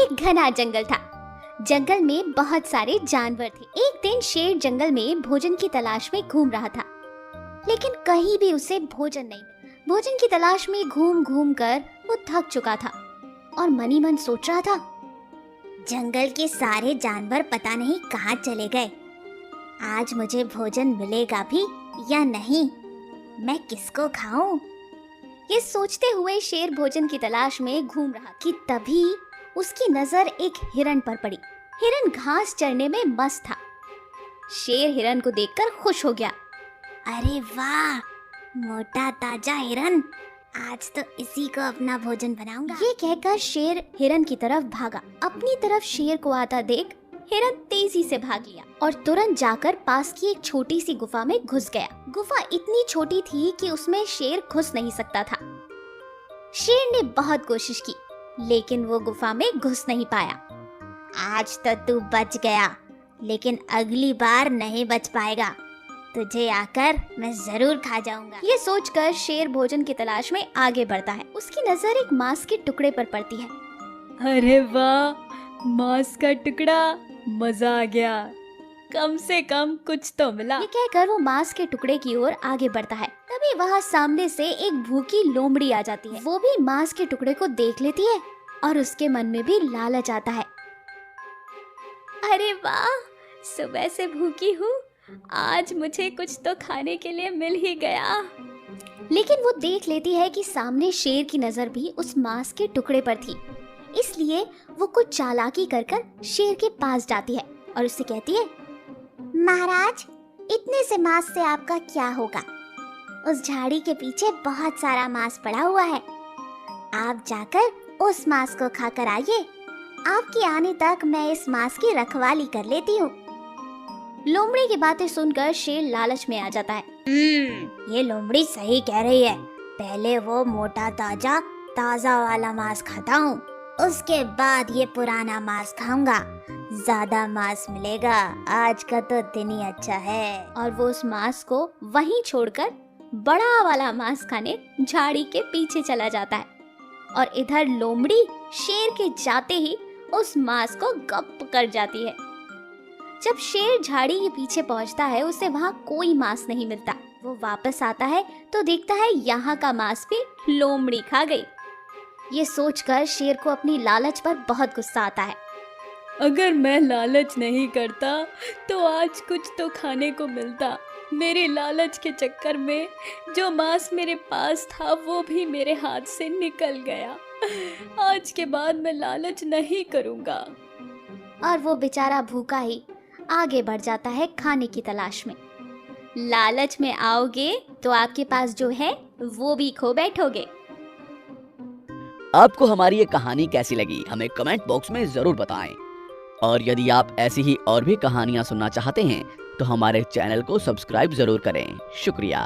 एक घना जंगल था। जंगल में बहुत सारे जानवर थे। एक दिन शेर जंगल में भोजन की तलाश में घूम रहा था, लेकिन कहीं भी उसे भोजन नहीं मिला। भोजन की तलाश में घूम घूम कर वो थक चुका था और मनी मन सोच रहा था, जंगल के सारे जानवर पता नहीं कहाँ चले गए। आज मुझे भोजन मिलेगा भी या नहीं, मैं किसको खाऊं? ये सोचते हुए शेर भोजन की तलाश में घूम रहा कि तभी उसकी नजर एक हिरण पर पड़ी। हिरण घास चरने में मस्त था। शेर हिरण को देखकर खुश हो गया। अरे वाह, मोटा ताजा हिरण, आज तो इसी को अपना भोजन बनाऊंगा। ये कहकर शेर हिरण की तरफ भागा। अपनी तरफ शेर को आता देख हिरण तेजी से भाग लिया और तुरंत जाकर पास की एक छोटी सी गुफा में घुस गया। गुफा इतनी छोटी थी कि उसमें शेर घुस नहीं सकता था। शेर ने बहुत कोशिश की, लेकिन वो गुफा में घुस नहीं पाया। आज तो तू बच गया, लेकिन अगली बार नहीं बच पाएगा। तुझे आकर मैं जरूर खा जाऊंगा। ये सोचकर शेर भोजन की तलाश में आगे बढ़ता है। उसकी नजर एक मांस के टुकड़े पर पड़ती है। अरे वाह, मांस का टुकड़ा, मजा आ गया, कम से कम कुछ तो मिला। ये कहकर वो मांस के टुकड़े की ओर आगे बढ़ता है। तभी वहाँ सामने से एक भूखी लोमड़ी आ जाती है। वो भी मांस के टुकड़े को देख लेती है और उसके मन में भी लालच आता है। अरे वाह, सुबह से भूखी हूँ, आज मुझे कुछ तो खाने के लिए मिल ही गया। लेकिन वो देख लेती है कि सामने शेर की नजर भी उस मांस के टुकड़े पर थी। इसलिए वो कुछ चालाकी कर शेर के पास जाती है और उससे कहती है, महाराज, इतने से मांस से आपका क्या होगा? उस झाड़ी के पीछे बहुत सारा मांस पड़ा हुआ है। आप जाकर उस मांस को खाकर आइए। आपके आने तक मैं इस मांस की रखवाली कर लेती हूँ। लोमड़ी की बातें सुनकर शेर लालच में आ जाता है। ये लोमड़ी सही कह रही है। पहले वो मोटा ताजा ताजा वाला मांस खाता हूँ, उसके बाद ये पुराना मांस खाऊंगा। ज्यादा मांस मिलेगा, आज का तो दिन ही अच्छा है। और वो उस मांस को वहीं छोड़कर बड़ा वाला मांस खाने झाड़ी के पीछे चला जाता है। और इधर लोमड़ी शेर के जाते ही उस मांस को गप कर जाती है। जब शेर झाड़ी के पीछे पहुंचता है, उसे वहाँ कोई मांस नहीं मिलता। वो वापस आता है तो देखता है यहाँ का मांस भी लोमड़ी खा गई। ये सोचकर शेर को अपनी लालच पर बहुत गुस्सा आता है। अगर मैं लालच नहीं करता तो आज कुछ तो खाने को मिलता। मेरे लालच के चक्कर में जो मांस मेरे पास था वो भी मेरे हाथ से निकल गया। आज के बाद मैं लालच नहीं करूँगा। और वो बेचारा भूखा ही आगे बढ़ जाता है खाने की तलाश में। लालच में आओगे तो आपके पास जो है वो भी खो बैठोगे। आपको हमारी ये कहानी कैसी लगी, हमें कमेंट बॉक्स में जरूर बताएं। और यदि आप ऐसी ही और भी कहानियां सुनना चाहते हैं तो हमारे चैनल को सब्सक्राइब जरूर करें। शुक्रिया।